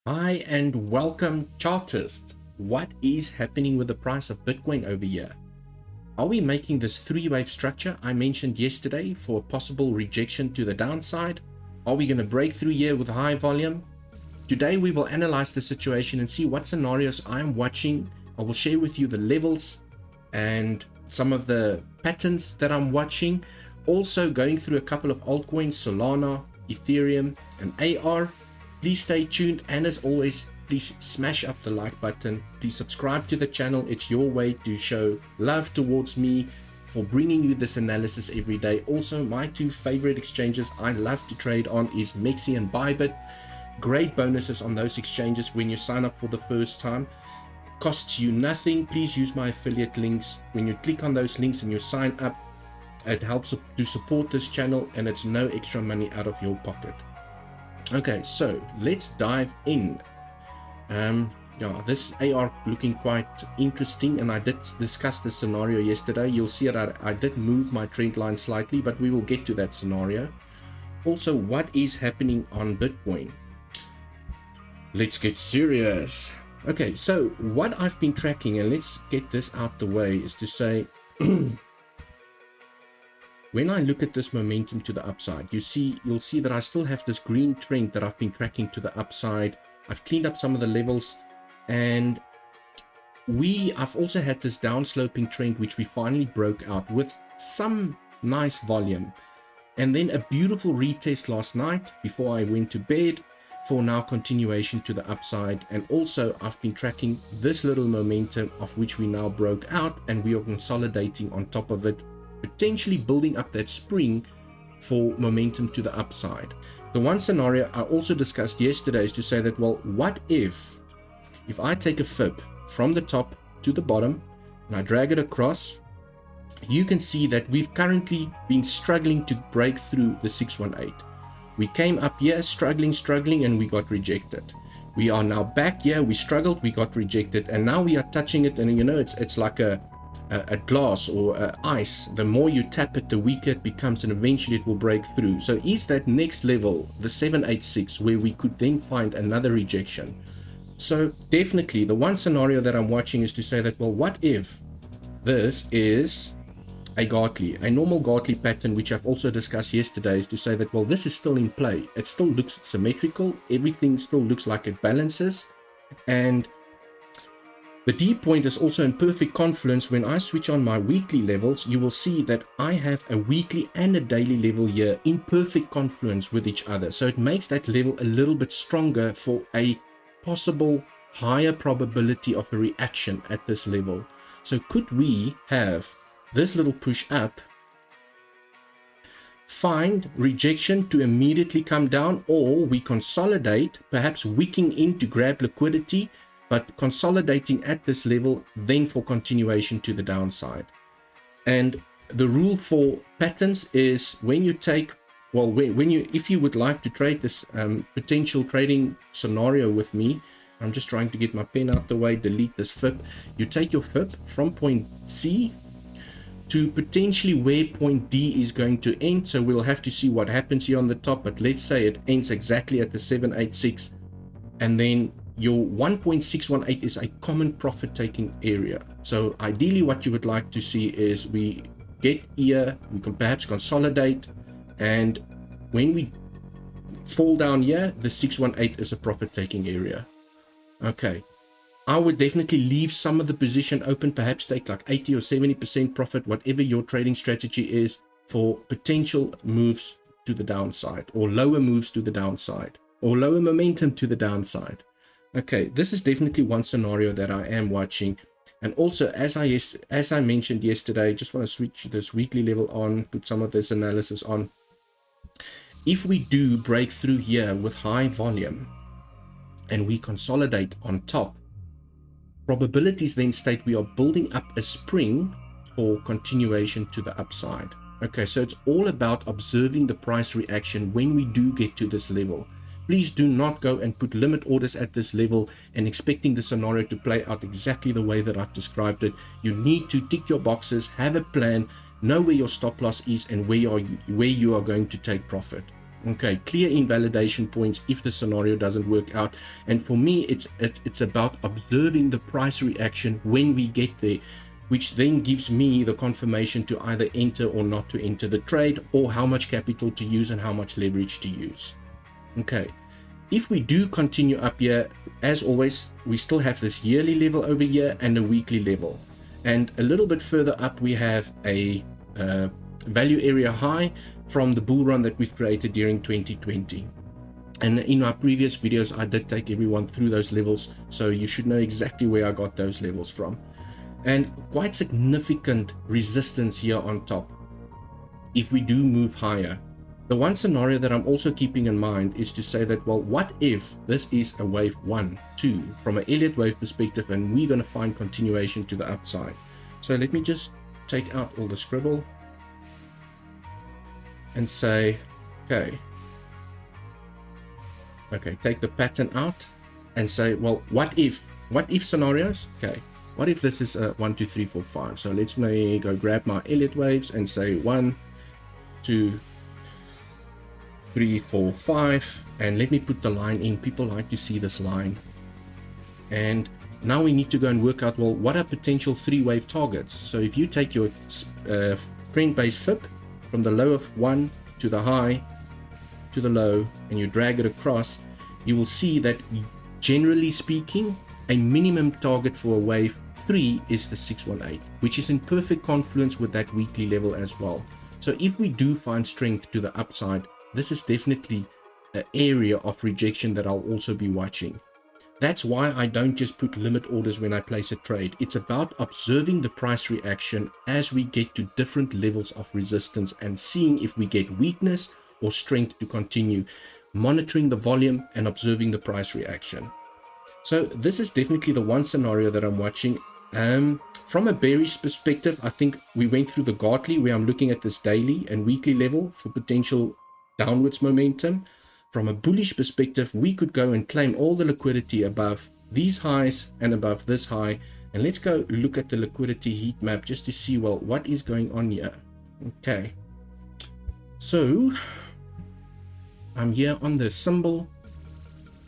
Hi and welcome, chartist. What is happening with the price of Bitcoin over here? Are we making this three-wave structure I mentioned yesterday for a possible rejection to the downside? Are we going to break through here with high volume? Today we will analyze the situation and see what scenarios I am watching. I will share with you the levels and some of the patterns that I'm watching. Also going through a couple of altcoins, Solana, Ethereum, and AR. Please stay tuned, and as always, please smash up the like button. Please subscribe to the channel. It's your way to show love towards me for bringing you this analysis every day. Also, my two favorite exchanges I love to trade on is Mexi and Bybit. Great bonuses on those exchanges when you sign up for the first time. Costs you nothing. Please use my affiliate links. When you click on those links and you sign up, it helps to support this channel, and it's no extra money out of your pocket. Okay, so let's dive in. This AR looking quite interesting, and I did discuss the scenario yesterday. You'll see that I did move my trend line slightly, but we will get to that scenario. Also, what is happening on Bitcoin? Let's get serious. Okay, so what I've been tracking, and let's get this out the way, is to say when I look at this momentum to the upside, you'll see that I still have this green trend that I've been tracking to the upside. I've cleaned up some of the levels, and I've also had this downsloping trend which we finally broke out with some nice volume, and then a beautiful retest last night before I went to bed for now continuation to the upside. And also I've been tracking this little momentum of which we now broke out, and we are consolidating on top of it, potentially building up that spring for momentum to the upside. The one scenario I also discussed yesterday is to say that, well, what if I take a fib from the top to the bottom and I drag it across? You can see that we've currently been struggling to break through the 618. We came up here struggling, and we got rejected. We are now back here. We struggled, we got rejected, and now we are touching it, and it's like a glass or ice. The more you tap it, the weaker it becomes, and eventually it will break through. So is that next level the 786 where we could then find another rejection? So definitely the one scenario that I'm watching is to say that, well, what if this is a normal Gartley pattern, which I've also discussed yesterday, is to say that, well, this is still in play. It still looks symmetrical. Everything still looks like it balances, and the D point is also in perfect confluence. When I switch on my weekly levels, you will see that I have a weekly and a daily level here in perfect confluence with each other. So it makes that level a little bit stronger for a possible higher probability of a reaction at this level. So could we have this little push up, find rejection to immediately come down, or we consolidate, perhaps wicking in to grab liquidity, but consolidating at this level then for continuation to the downside? And the rule for patterns is when you take, well, if you would like to trade this potential trading scenario with me, I'm just trying to get my pen out the way, delete this fib. You take your fib from point C to potentially where point D is going to end. So we'll have to see what happens here on the top, but let's say it ends exactly at the 786, and then your 1.618 is a common profit taking area. So ideally what you would like to see is we get here, we can perhaps consolidate, and when we fall down here, the 618 is a profit taking area. Okay, I would definitely leave some of the position open, perhaps take like 80 or 70% profit, whatever your trading strategy is, for potential moves to the downside, or lower moves to the downside, or lower momentum to the downside. Okay, this is definitely one scenario that I am watching. And also, as I mentioned yesterday, just want to switch this weekly level on, put some of this analysis on. If we do break through here with high volume and we consolidate on top, probabilities then state we are building up a spring for continuation to the upside. Okay, so it's all about observing the price reaction when we do get to this level. Please do not go and put limit orders at this level and expecting the scenario to play out exactly the way that I've described it. You need to tick your boxes, have a plan, know where your stop loss is, and where you are going to take profit. Okay, clear invalidation points if the scenario doesn't work out. And for me, it's about observing the price reaction when we get there, which then gives me the confirmation to either enter or not to enter the trade, or how much capital to use and how much leverage to use. Okay, if we do continue up here, as always, we still have this yearly level over here and a weekly level. And a little bit further up, we have a value area high from the bull run that we've created during 2020. And in my previous videos, I did take everyone through those levels, so you should know exactly where I got those levels from. And quite significant resistance here on top if we do move higher. The one scenario that I'm also keeping in mind is to say that, well, what if this is a wave 1, 2 from an Elliott wave perspective, and we're going to find continuation to the upside. So let me just take out all the scribble and say, okay, take the pattern out and say, well, what if scenarios? Okay, what if this is a 1, 2, 3, 4, 5? So let's me go grab my Elliott waves and say 1, 2, 3, 4, 5, and let me put the line in. People like to see this line. And now we need to go and work out, well, what are potential 3-wave targets? So if you take your trend-based FIB from the low of 1 to the high to the low, and you drag it across, you will see that generally speaking, a minimum target for a wave 3 is the 618, which is in perfect confluence with that weekly level as well. So if we do find strength to the upside, this is definitely an area of rejection that I'll also be watching. That's why I don't just put limit orders when I place a trade. It's about observing the price reaction as we get to different levels of resistance and seeing if we get weakness or strength to continue, monitoring the volume and observing the price reaction. So this is definitely the one scenario that I'm watching. From a bearish perspective, I think we went through the Gartley where I'm looking at this daily and weekly level for potential downwards momentum. From a bullish perspective, we could go and claim all the liquidity above these highs and above this high. And let's go look at the liquidity heat map just to see, well, what is going on here. Okay, so I'm here on the symbol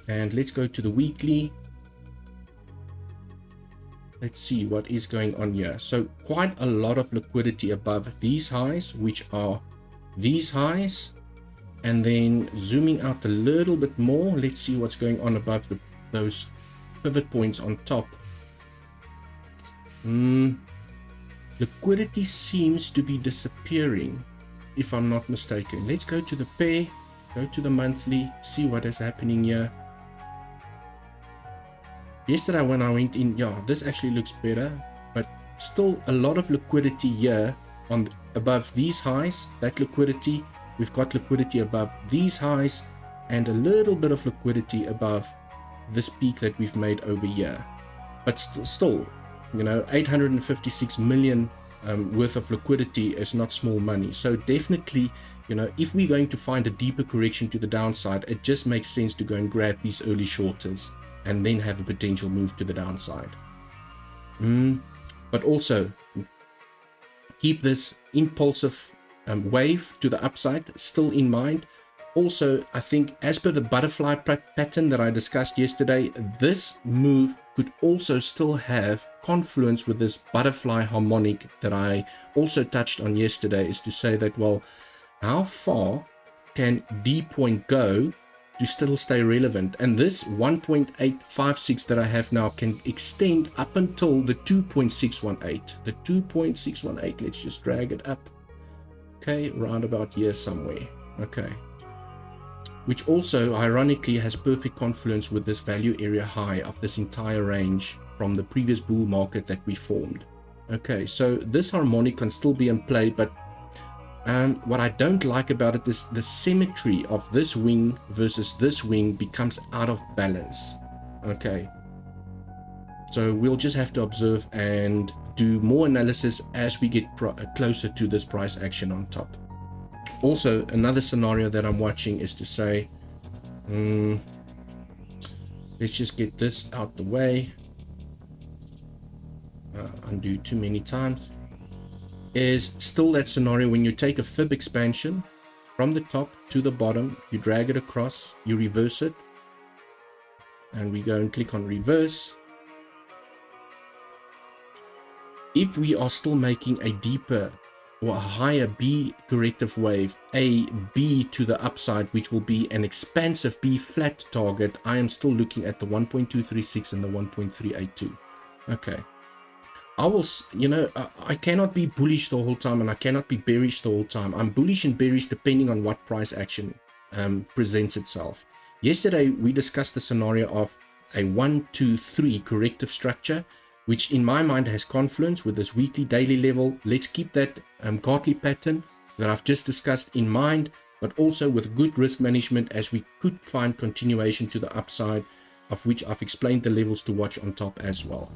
and let's go to the weekly. Let's see what is going on here. So quite a lot of liquidity above these highs, which are these highs. And then zooming out a little bit more, let's see what's going on above those pivot points on top. Liquidity seems to be disappearing, if I'm not mistaken. Let's go to the pair, go to the monthly, see what is happening here. Yesterday when I went in, yeah, this actually looks better, but still a lot of liquidity here on above these highs. That liquidity, we've got liquidity above these highs and a little bit of liquidity above this peak that we've made over here. But still, you know, 856 million worth of liquidity is not small money. So definitely, you know, if we're going to find a deeper correction to the downside, it just makes sense to go and grab these early shorters and then have a potential move to the downside. But also keep this impulsive wave to the upside still in mind. Also, I think as per the butterfly pattern that I discussed yesterday, this move could also still have confluence with this butterfly harmonic that I also touched on yesterday, is to say that, well, how far can D point go to still stay relevant? And this 1.856 that I have now can extend up until the 2.618. The 2.618, let's just drag it up. Okay, round about here somewhere. Okay. Which also ironically has perfect confluence with this value area high of this entire range from the previous bull market that we formed. Okay, so this harmonic can still be in play, but what I don't like about it is the symmetry of this wing versus this wing becomes out of balance. Okay, so we'll just have to observe and do more analysis as we get closer to this price action on top. Also, another scenario that I'm watching is to say, let's just get this out the way. Undo too many times. Is still that scenario when you take a fib expansion from the top to the bottom, you drag it across, you reverse it, and we go and click on reverse. If we are still making a deeper or a higher B corrective wave, a B to the upside, which will be an expansive B flat target, I am still looking at the 1.236 and the 1.382. Okay. I will, I cannot be bullish the whole time and I cannot be bearish the whole time. I'm bullish and bearish depending on what price action presents itself. Yesterday, we discussed the scenario of a 1, 2, 3 corrective structure, which in my mind has confluence with this weekly daily level. Let's keep that Gartley pattern that I've just discussed in mind, but also with good risk management, as we could find continuation to the upside, of which I've explained the levels to watch on top as well.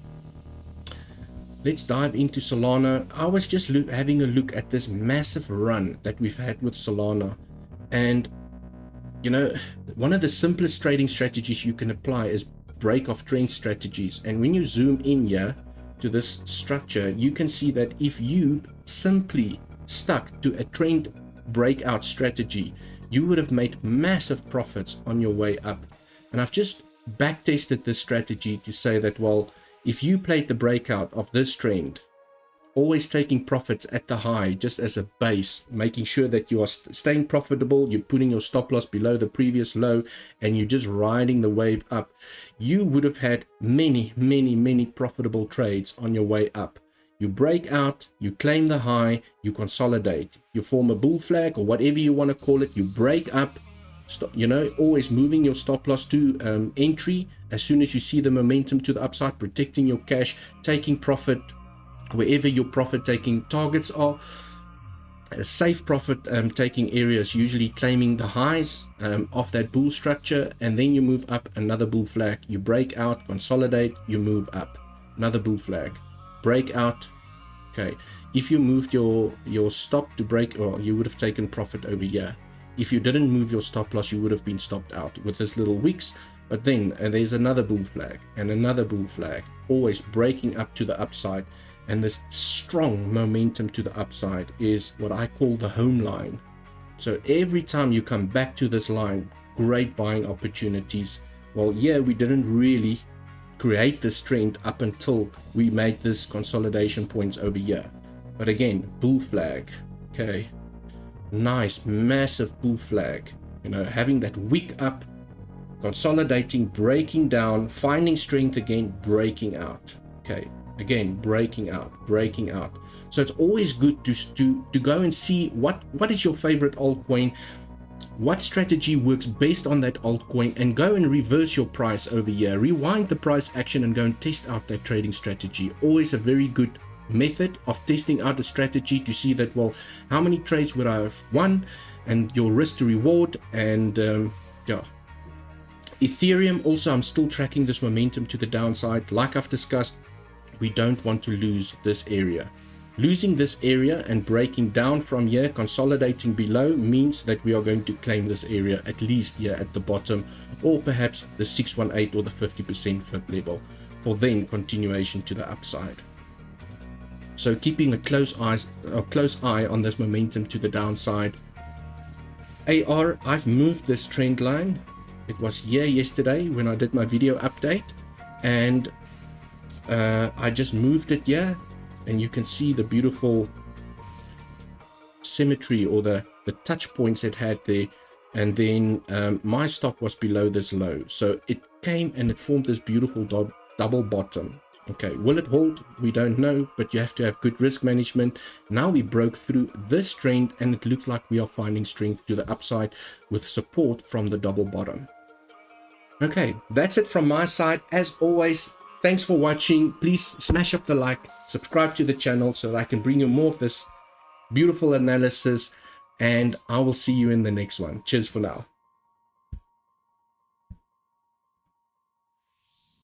Let's dive into Solana. I was just having a look at this massive run that we've had with Solana, and one of the simplest trading strategies you can apply is break of trend strategies. And when you zoom in here to this structure, you can see that if you simply stuck to a trend breakout strategy, you would have made massive profits on your way up. And I've just back tested this strategy to say that, well, if you played the breakout of this trend, always taking profits at the high just as a base, making sure that you are staying profitable, you're putting your stop loss below the previous low, and you're just riding the wave up, you would have had many, many, many profitable trades on your way up. You break out, you claim the high, you consolidate, you form a bull flag or whatever you want to call it, you break up, stop, always moving your stop loss to entry as soon as you see the momentum to the upside, protecting your cash, taking profit wherever your profit taking targets are, a safe profit taking areas, usually claiming the highs of that bull structure, and then you move up, another bull flag, you break out, consolidate, you move up, another bull flag, break out. Okay, if you moved your stop to break, well, you would have taken profit over here. If you didn't move your stop loss, you would have been stopped out with this little wicks. But then there's another bull flag and another bull flag, always breaking up to the upside. And this strong momentum to the upside is what I call the home line. So every time you come back to this line, great buying opportunities. Well, yeah, we didn't really create this trend up until we made this consolidation points over here. But again, bull flag. Okay, nice, massive bull flag. Having that wick up, consolidating, breaking down, finding strength again, breaking out. Okay. Again, breaking out. So it's always good to go and see what is your favorite altcoin, what strategy works based on that altcoin, and go and reverse your price over here. Rewind the price action and go and test out that trading strategy. Always a very good method of testing out a strategy to see that, well, how many trades would I have won, and your risk to reward. And yeah. Ethereum also, I'm still tracking this momentum to the downside. Like I've discussed, we don't want to lose this area. Losing this area and breaking down from here, consolidating below, means that we are going to claim this area at least here at the bottom, or perhaps the 618 or the 50% fib level, for then continuation to the upside. So keeping a close eye on this momentum to the downside. AR, I've moved this trend line. It was here yesterday when I did my video update, and I just moved it here, and you can see the beautiful symmetry or the touch points it had there. And then my stop was below this low, so it came and it formed this beautiful double bottom. Okay, will it hold? We don't know, but you have to have good risk management. Now we broke through this trend, and it looks like we are finding strength to the upside with support from the double bottom. Okay, that's it from my side. As always, thanks for watching. Please smash up the like, subscribe to the channel so that I can bring you more of this beautiful analysis, and I will see you in the next one. Cheers for now.